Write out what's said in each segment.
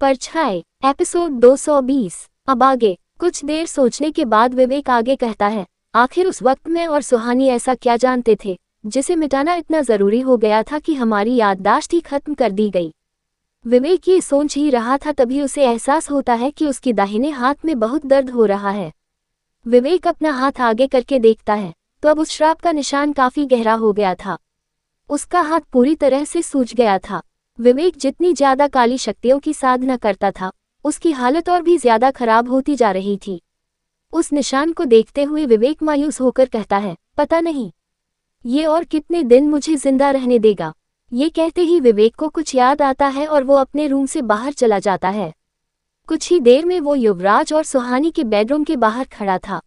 परछाई एपिसोड 220। अब आगे। कुछ देर सोचने के बाद विवेक आगे कहता है, आखिर उस वक्त मैं और सुहानी ऐसा क्या जानते थे जिसे मिटाना इतना जरूरी हो गया था कि हमारी याददाश्त ही खत्म कर दी गई। विवेक ये सोच ही रहा था तभी उसे एहसास होता है कि उसकी दाहिने हाथ में बहुत दर्द हो रहा है। विवेक अपना हाथ आगे करके देखता है तो अब उस श्राप का निशान काफी गहरा हो गया था। उसका हाथ पूरी तरह से सूज गया था। विवेक जितनी ज्यादा काली शक्तियों की साधना करता था, उसकी हालत और भी ज्यादा खराब होती जा रही थी। उस निशान को देखते हुए विवेक मायूस होकर कहता है, पता नहीं ये और कितने दिन मुझे जिंदा रहने देगा। ये कहते ही विवेक को कुछ याद आता है और वो अपने रूम से बाहर चला जाता है। कुछ ही देर में वो युवराज और सुहानी के बेडरूम के बाहर खड़ा था।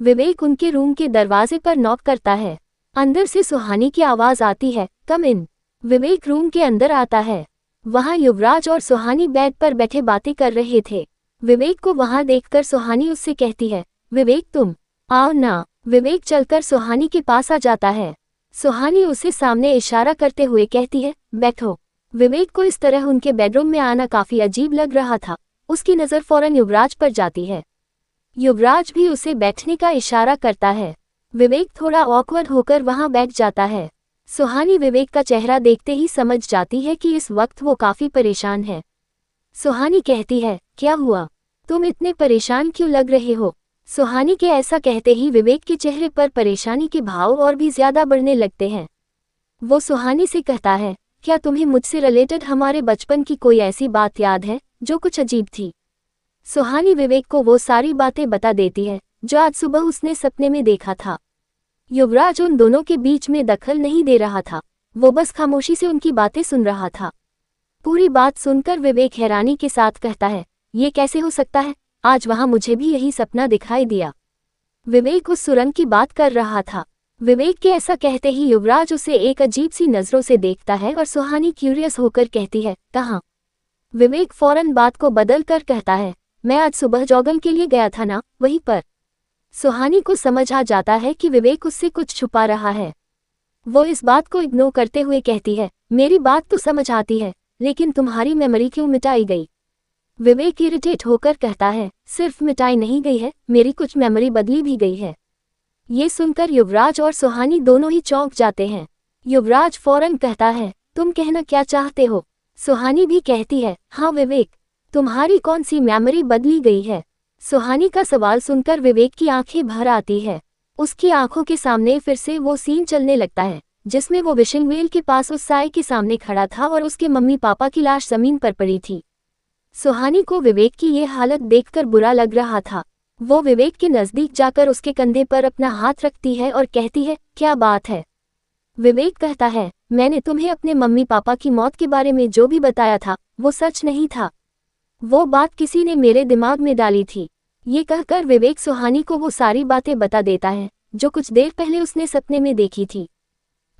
विवेक उनके रूम के दरवाजे पर नॉक करता है। अंदर से सुहानी की आवाज आती है, कम इन। विवेक रूम के अंदर आता है। वहां युवराज और सुहानी बेड पर बैठे बातें कर रहे थे। विवेक को वहां देखकर सुहानी उससे कहती है, विवेक तुम आओ ना। विवेक चलकर सुहानी के पास आ जाता है। सुहानी उसे सामने इशारा करते हुए कहती है, बैठो। विवेक को इस तरह उनके बेडरूम में आना काफी अजीब लग रहा था। उसकी नजर फौरन युवराज पर जाती है। युवराज भी उसे बैठने का इशारा करता है। विवेक थोड़ा ऑकवर्ड होकर वहां बैठ जाता है। सुहानी विवेक का चेहरा देखते ही समझ जाती है कि इस वक्त वो काफी परेशान है। सुहानी कहती है, क्या हुआ? तुम इतने परेशान क्यों लग रहे हो? सुहानी के ऐसा कहते ही विवेक के चेहरे पर परेशानी के भाव और भी ज्यादा बढ़ने लगते हैं। वो सुहानी से कहता है, क्या तुम्हें मुझसे रिलेटेड हमारे बचपन की कोई ऐसी बात याद है जो कुछ अजीब थी? सुहानी विवेक को वो सारी बातें बता देती है जो आज सुबह उसने सपने में देखा था। युवराज उन दोनों के बीच में दखल नहीं दे रहा था। वो बस खामोशी से उनकी बातें सुन रहा था। पूरी बात सुनकर विवेक हैरानी के साथ कहता है, ये कैसे हो सकता है? आज वहां मुझे भी यही सपना दिखाई दिया। विवेक उस सुरंग की बात कर रहा था। विवेक के ऐसा कहते ही युवराज उसे एक अजीब सी नजरों से देखता है और सुहानी क्यूरियस होकर कहती है, कहाँ? विवेक फौरन बात को बदल कर कहता है, मैं आज सुबह जॉगिंग के लिए गया था ना, वहीं पर। सुहानी को समझ आ जाता है कि विवेक उससे कुछ छुपा रहा है। वो इस बात को इग्नोर करते हुए कहती है, मेरी बात तो समझ आती है, लेकिन तुम्हारी मेमोरी क्यों मिटाई गई? विवेक इरिटेट होकर कहता है, सिर्फ मिटाई नहीं गई है, मेरी कुछ मेमोरी बदली भी गई है। ये सुनकर युवराज और सुहानी दोनों ही चौंक जाते हैं। युवराज फौरन कहता है, तुम कहना क्या चाहते हो? सुहानी भी कहती है, हाँ विवेक, तुम्हारी कौन सी मेमोरी बदली गई है? सुहानी का सवाल सुनकर विवेक की आंखें भर आती है। उसकी आंखों के सामने फिर से वो सीन चलने लगता है जिसमें वो विशिंग वेल के पास उस साए के सामने खड़ा था और उसके मम्मी पापा की लाश जमीन पर पड़ी थी। सुहानी को विवेक की ये हालत देखकर बुरा लग रहा था। वो विवेक के नजदीक जाकर उसके कंधे पर अपना हाथ रखती है और कहती है, क्या बात है? विवेक कहता है, मैंने तुम्हें अपने मम्मी पापा की मौत के बारे में जो भी बताया था वो सच नहीं था। वो बात किसी ने मेरे दिमाग में डाली थी। ये कहकर विवेक सुहानी को वो सारी बातें बता देता है जो कुछ देर पहले उसने सपने में देखी थी।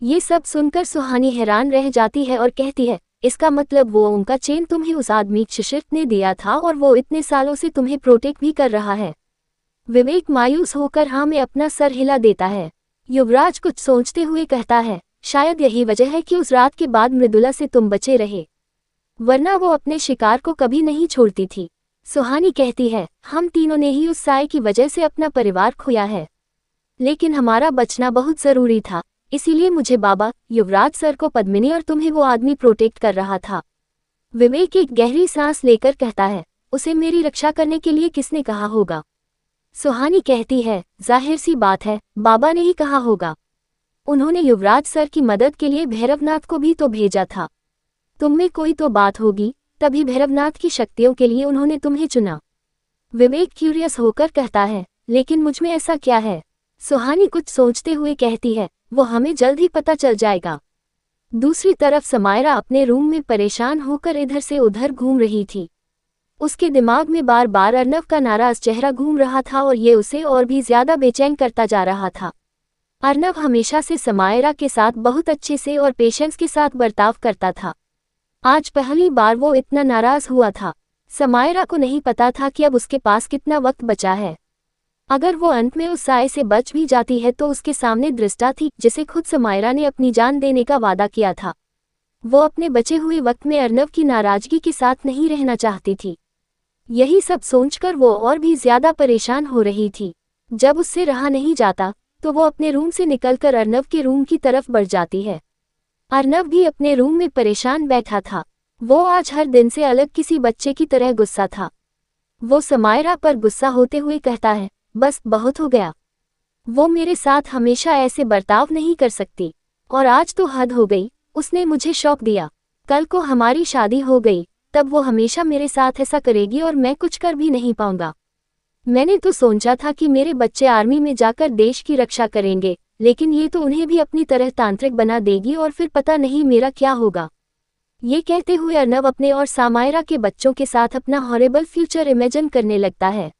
ये सब सुनकर सुहानी हैरान रह जाती है और कहती है, इसका मतलब वो उनका चेन तुम्हें उस आदमी शिशिर ने दिया था और वो इतने सालों से तुम्हें प्रोटेक्ट भी कर रहा है। विवेक मायूस होकर हाँ में अपना सर हिला देता है। युवराज कुछ सोचते हुए कहता है, शायद यही वजह है कि उस रात के बाद मृदुला से तुम बचे रहे, वरना वो अपने शिकार को कभी नहीं छोड़ती थी। सुहानी कहती है, हम तीनों ने ही उस साए की वजह से अपना परिवार खोया है, लेकिन हमारा बचना बहुत जरूरी था, इसीलिए मुझे बाबा, युवराज सर को पद्मिनी और तुम्हें वो आदमी प्रोटेक्ट कर रहा था। विवेक एक गहरी सांस लेकर कहता है, उसे मेरी रक्षा करने के लिए किसने कहा होगा? सुहानी कहती है, जाहिर सी बात है, बाबा ने ही कहा होगा। उन्होंने युवराज सर की मदद के लिए भैरवनाथ को भी तो भेजा था। तुम में कोई तो बात होगी, तभी भैरवनाथ की शक्तियों के लिए उन्होंने तुम्हें चुना। विवेक क्यूरियस होकर कहता है, लेकिन मुझमें ऐसा क्या है? सुहानी कुछ सोचते हुए कहती है, वो हमें जल्द ही पता चल जाएगा। दूसरी तरफ समायरा अपने रूम में परेशान होकर इधर से उधर घूम रही थी। उसके दिमाग में बार बार अर्नव का नाराज चेहरा घूम रहा था और ये उसे और भी ज्यादा बेचैन करता जा रहा था। अर्नव हमेशा से समायरा के साथ बहुत अच्छे से और पेशेंस के साथ बर्ताव करता था। आज पहली बार वो इतना नाराज हुआ था। समायरा को नहीं पता था कि अब उसके पास कितना वक्त बचा है। अगर वो अंत में उस साए से बच भी जाती है तो उसके सामने दृष्टा थी जिसे खुद समायरा ने अपनी जान देने का वादा किया था। वो अपने बचे हुए वक्त में अर्नव की नाराजगी के साथ नहीं रहना चाहती थी। यही सब सोचकर वो और भी ज्यादा परेशान हो रही थी। जब उससे रहा नहीं जाता तो वो अपने रूम से निकलकर अर्नव के रूम की तरफ बढ़ जाती है। अर्नव भी अपने रूम में परेशान बैठा था। वो आज हर दिन से अलग किसी बच्चे की तरह गुस्सा था। वो समायरा पर गुस्सा होते हुए कहता है, बस बहुत हो गया। वो मेरे साथ हमेशा ऐसे बर्ताव नहीं कर सकती, और आज तो हद हो गई। उसने मुझे शौक दिया, कल को हमारी शादी हो गई तब वो हमेशा मेरे साथ ऐसा करेगी और मैं कुछ कर भी नहीं पाऊंगा। मैंने तो सोचा था कि मेरे बच्चे आर्मी में जाकर देश की रक्षा करेंगे, लेकिन ये तो उन्हें भी अपनी तरह तांत्रिक बना देगी और फिर पता नहीं मेरा क्या होगा। ये कहते हुए अर्नव अपने और समायरा के बच्चों के साथ अपना हॉरेबल फ्यूचर इमेजिन करने लगता है,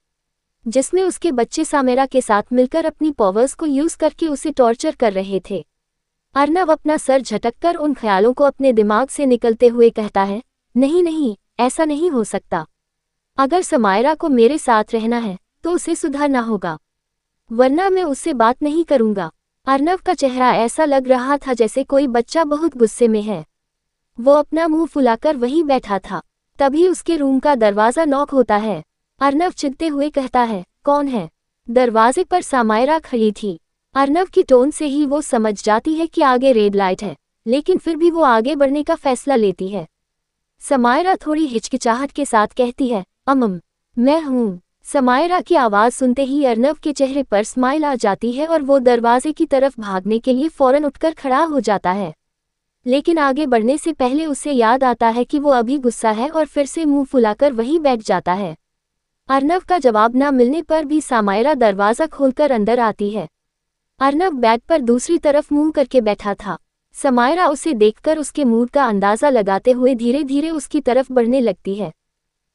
जिसमें उसके बच्चे समायरा के साथ मिलकर अपनी पावर्स को यूज करके उसे टॉर्चर कर रहे थे। अर्नव अपना सर झटककर उन ख्यालों को अपने दिमाग से निकलते हुए कहता है, नहीं नहीं, ऐसा नहीं हो सकता। अगर समायरा को मेरे साथ रहना है तो उसे सुधरना होगा, वरना मैं उससे बात नहीं करूंगा। अर्नव का चेहरा ऐसा लग रहा था जैसे कोई बच्चा बहुत गुस्से में है। वो अपना मुंह फुलाकर वहीं बैठा था। तभी उसके रूम का दरवाजा नॉक होता है। अर्नव चिढ़ते हुए कहता है, कौन है? दरवाजे पर समायरा खड़ी थी। अर्नव की टोन से ही वो समझ जाती है कि आगे रेड लाइट है, लेकिन फिर भी वो आगे बढ़ने का फैसला लेती है। समायरा थोड़ी हिचकिचाहट के साथ कहती है, मैं हूँ। समायरा की आवाज़ सुनते ही अर्नव के चेहरे पर स्माइल आ जाती है और वो दरवाजे की तरफ भागने के लिए फौरन उठकर खड़ा हो जाता है। लेकिन आगे बढ़ने से पहले उसे याद आता है कि वो अभी गुस्सा है और फिर से मुंह फुलाकर वहीं बैठ जाता है। अर्नव का जवाब न मिलने पर भी समायरा दरवाज़ा खोलकर अंदर आती है। अर्नव बेड पर दूसरी तरफ मुंह करके बैठा था। समायरा उसे देखकर उसके मूड का अंदाज़ा लगाते हुए धीरे धीरे उसकी तरफ बढ़ने लगती है।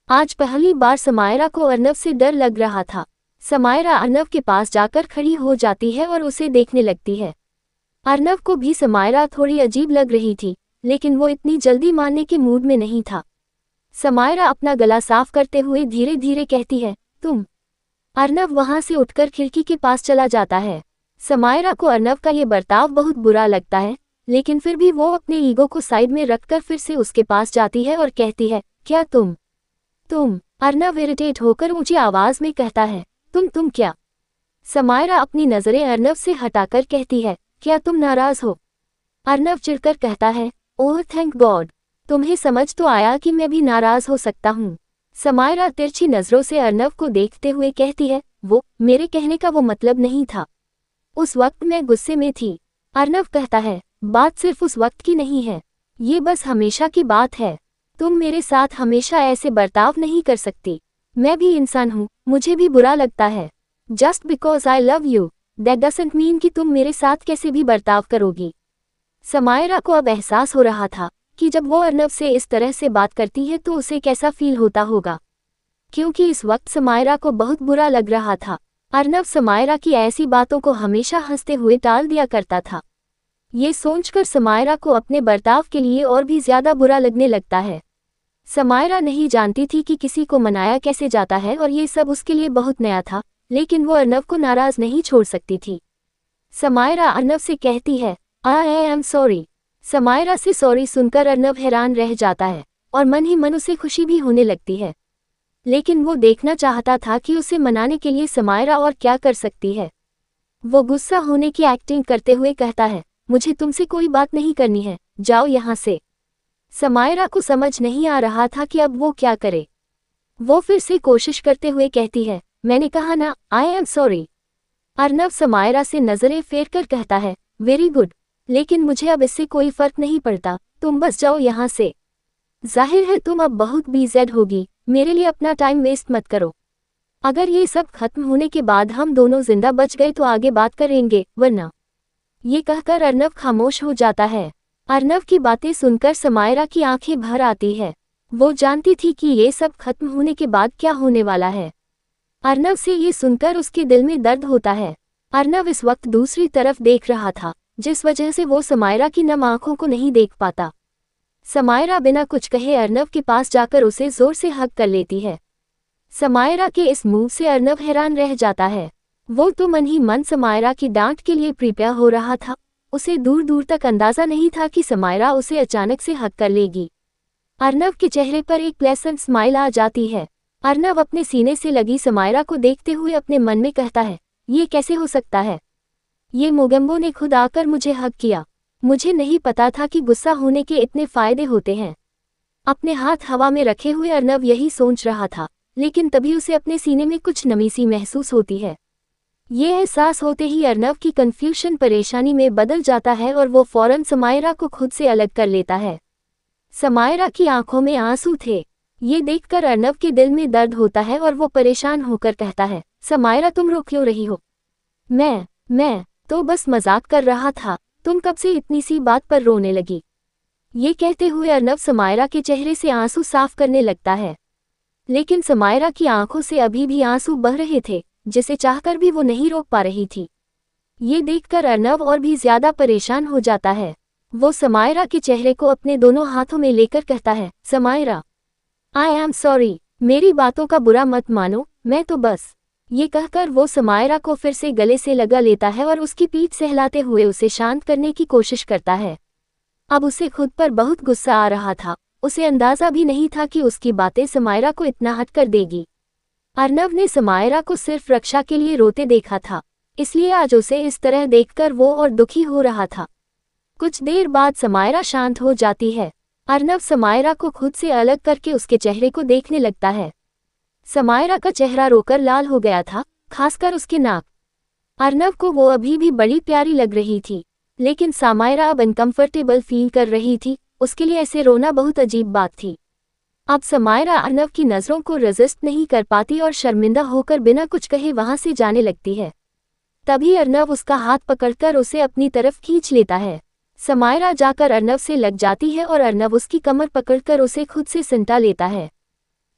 आज पहली बार समायरा को अर्नव से डर लग रहा था। समायरा अर्नव के पास जाकर खड़ी हो जाती है और उसे देखने लगती है। अर्नव को भी समायरा थोड़ी अजीब लग रही थी, लेकिन वो इतनी जल्दी मानने के मूड में नहीं था। समायरा अपना गला साफ करते हुए धीरे धीरे कहती है, तुम। अर्नव वहां से उठकर खिड़की के पास चला जाता है। समायरा को अर्नव का ये बर्ताव बहुत बुरा लगता है, लेकिन फिर भी वो अपने ईगो को साइड में रखकर फिर से उसके पास जाती है और कहती है, क्या तुम? अर्नव इरिटेट होकर ऊंची आवाज में कहता है, तुम क्या? समायरा अपनी नजरें अर्नव से हटाकर कहती है, क्या तुम नाराज हो? अर्नव चिढ़कर कहता है, ओह थैंक गॉड, तुम्हें समझ तो आया कि मैं भी नाराज हो सकता हूँ। समायरा तिरछी नजरों से अर्नव को देखते हुए कहती है, वो मेरे कहने का वो मतलब नहीं था। उस वक्त मैं गुस्से में थी। अर्नव कहता है, बात सिर्फ उस वक्त की नहीं है, ये बस हमेशा की बात है। तुम मेरे साथ हमेशा ऐसे बर्ताव नहीं कर सकती। मैं भी इंसान हूँ, मुझे भी बुरा लगता है। Just because I love you that doesn't mean कि तुम मेरे साथ कैसे भी बर्ताव करोगी। समायरा को अब एहसास हो रहा था कि जब वो अर्नव से इस तरह से बात करती है तो उसे कैसा फील होता होगा, क्योंकि इस वक्त समायरा को बहुत बुरा लग रहा था। अर्नव समायरा की ऐसी बातों को हमेशा हंसते हुए टाल दिया करता था। ये सोचकर समायरा को अपने बर्ताव के लिए और भी ज्यादा बुरा लगने लगता है। समायरा नहीं जानती थी कि किसी को मनाया कैसे जाता है और ये सब उसके लिए बहुत नया था, लेकिन वो अर्नव को नाराज नहीं छोड़ सकती थी। समायरा अर्नव से कहती है, आई एम सॉरी। समायरा से सॉरी सुनकर अर्नव हैरान रह जाता है और मन ही मन उसे खुशी भी होने लगती है, लेकिन वो देखना चाहता था कि उसे मनाने के लिए समायरा और क्या कर सकती है। वो गुस्सा होने की एक्टिंग करते हुए कहता है, मुझे तुमसे कोई बात नहीं करनी है, जाओ यहाँ से। समायरा को समझ नहीं आ रहा था कि अब वो क्या करे। वो फिर से कोशिश करते हुए कहती है, मैंने कहा ना, I am sorry. Arnav Samaira से नजरें फेर कर कहता है, वेरी गुड, लेकिन मुझे अब इससे कोई फर्क नहीं पड़ता, तुम बस जाओ यहाँ से। जाहिर है तुम अब बहुत बिज़ी होगी, मेरे लिए अपना टाइम वेस्ट मत करो। अगर ये सब खत्म होने के बाद हम दोनों जिंदा बच गए तो आगे बात करेंगे, वरना। ये कहकर अर्नव खामोश हो जाता है। अर्नव की बातें सुनकर समायरा की आंखें भर आती है। वो जानती थी कि ये सब खत्म होने के बाद क्या होने वाला है। अर्नव से ये सुनकर उसके दिल में दर्द होता है। अर्नव इस वक्त दूसरी तरफ देख रहा था, जिस वजह से वो समायरा की नम आंखों को नहीं देख पाता। समायरा बिना कुछ कहे अर्नव के पास जाकर उसे जोर से हग कर लेती है। समायरा के इस मूव से अर्नव हैरान रह जाता है। वो तो मन ही मन समायरा की डांट के लिए प्रिपेयर हो रहा था, उसे दूर दूर तक अंदाजा नहीं था कि समायरा उसे अचानक से हक कर लेगी। अर्नव के चेहरे पर एक प्लेसेंट स्माइल आ जाती है। अर्नव अपने सीने से लगी समायरा को देखते हुए अपने मन में कहता है, ये कैसे हो सकता है? ये मोगेम्बो ने खुद आकर मुझे हक किया। मुझे नहीं पता था कि गुस्सा होने के इतने फायदे होते हैं। अपने हाथ हवा में रखे हुए अर्नव यही सोच रहा था, लेकिन तभी उसे अपने सीने में कुछ नमी सी महसूस होती है। ये एहसास होते ही अर्नव की कन्फ्यूजन परेशानी में बदल जाता है और वो फौरन समायरा को खुद से अलग कर लेता है। समायरा की आंखों में आंसू थे। ये देखकर अर्नव के दिल में दर्द होता है और वो परेशान होकर कहता है, समायरा तुम रो क्यों रही हो? मैं तो बस मजाक कर रहा था, तुम कब से इतनी सी बात पर रोने लगी? ये कहते हुए अर्नव समायरा के चेहरे से आंसू साफ करने लगता है, लेकिन समायरा की आंखों से अभी भी आंसू बह रहे थे, जिसे चाहकर भी वो नहीं रोक पा रही थी। ये देखकर अर्नव और भी ज्यादा परेशान हो जाता है। वो समायरा के चेहरे को अपने दोनों हाथों में लेकर कहता है, समायरा, आई एम सॉरी, मेरी बातों का बुरा मत मानो, मैं तो बस। ये कहकर वो समायरा को फिर से गले से लगा लेता है और उसकी पीठ सहलाते हुए उसे शांत करने की कोशिश करता है। अब उसे खुद पर बहुत गुस्सा आ रहा था। उसे अंदाजा भी नहीं था कि उसकी बातें समायरा को इतना हट कर देगी। अर्नव ने समायरा को सिर्फ रक्षा के लिए रोते देखा था, इसलिए आज उसे इस तरह देखकर वो और दुखी हो रहा था। कुछ देर बाद समायरा शांत हो जाती है। अर्नव समायरा को खुद से अलग करके उसके चेहरे को देखने लगता है। समायरा का चेहरा रोकर लाल हो गया था, खासकर उसके नाक। अर्नव को वो अभी भी बड़ी प्यारी लग रही थी, लेकिन समायरा अब अनकंफर्टेबल फील कर रही थी। उसके लिए ऐसे रोना बहुत अजीब बात थी। अब समायरा अर्नव की नज़रों को रेजिस्ट नहीं कर पाती और शर्मिंदा होकर बिना कुछ कहे वहां से जाने लगती है। तभी अर्नव उसका हाथ पकड़कर उसे अपनी तरफ खींच लेता है। समायरा जाकर अर्नव से लग जाती है और अर्नव उसकी कमर पकड़कर उसे खुद से सिमटा लेता है।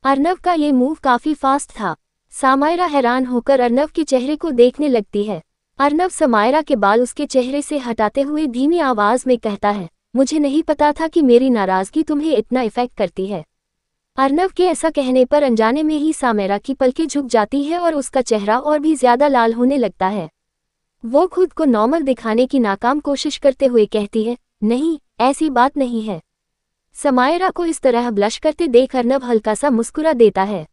अर्नव का ये मूव काफी फास्ट था। समायरा हैरान होकर अर्नव के चेहरे को देखने लगती है। अर्नव समायरा के बाल उसके चेहरे से हटाते हुए धीमी आवाज में कहता है, मुझे नहीं पता था कि मेरी नाराजगी तुम्हें इतना इफेक्ट करती है। अर्नव के ऐसा कहने पर अनजाने में ही समायरा की पलकें झुक जाती है और उसका चेहरा और भी ज्यादा लाल होने लगता है। वो खुद को नॉर्मल दिखाने की नाकाम कोशिश करते हुए कहती है, नहीं, ऐसी बात नहीं है। समायरा को इस तरह ब्लश करते देख अर्नव हल्का सा मुस्कुरा देता है।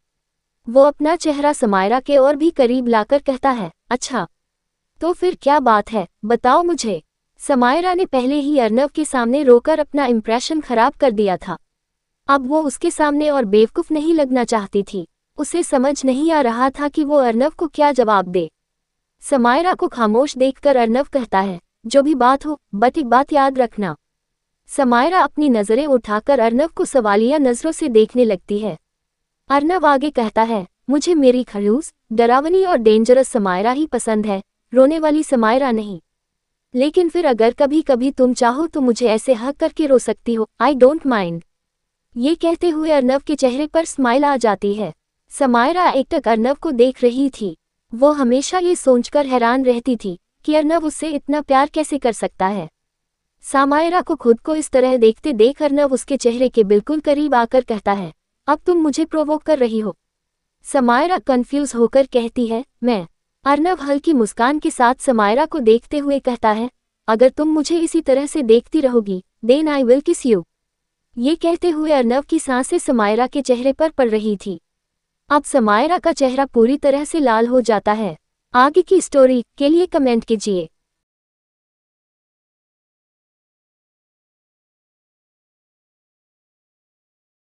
वो अपना चेहरा समायरा के और भी करीब लाकर कहता है, अच्छा, तो फिर क्या बात है, बताओ मुझे। समायरा ने पहले ही अर्नव के सामने रोकर अपना इंप्रेशन खराब कर दिया था। अब वो उसके सामने और बेवकूफ नहीं लगना चाहती थी। उसे समझ नहीं आ रहा था कि वो अर्नव को क्या जवाब दे। समायरा को खामोश देखकर अर्नव कहता है, जो भी बात हो, बट एक बात याद रखना। समायरा अपनी नजरें उठाकर अर्नव को सवालिया नजरों से देखने लगती है। अर्नव आगे कहता है, मुझे मेरी खड़ूस, डरावनी और डेंजरस समायरा ही पसंद है, रोने वाली समायरा नहीं। लेकिन फिर अगर कभी कभी तुम चाहो तो मुझे ऐसे हक करके रो सकती हो, आई डोंट माइंड। ये कहते हुए अर्नव के चेहरे पर स्माइल आ जाती है। समायरा एकटक अर्नव को देख रही थी। वो हमेशा ये सोचकर हैरान रहती थी कि अर्नव उससे इतना प्यार कैसे कर सकता है। समायरा को खुद को इस तरह देखते देख अर्नव उसके चेहरे के बिल्कुल करीब आकर कहता है, अब तुम मुझे प्रोवोक कर रही हो। समायरा कंफ्यूज होकर कहती है, मैं। अर्नव हल्की मुस्कान के साथ समायरा को देखते हुए कहता है, अगर तुम मुझे इसी तरह से देखती रहोगी, देन आई विल किस यू। ये कहते हुए अर्नव की सांसें समायरा के चेहरे पर पड़ रही थी। अब समायरा का चेहरा पूरी तरह से लाल हो जाता है। आगे की स्टोरी के लिए कमेंट कीजिए।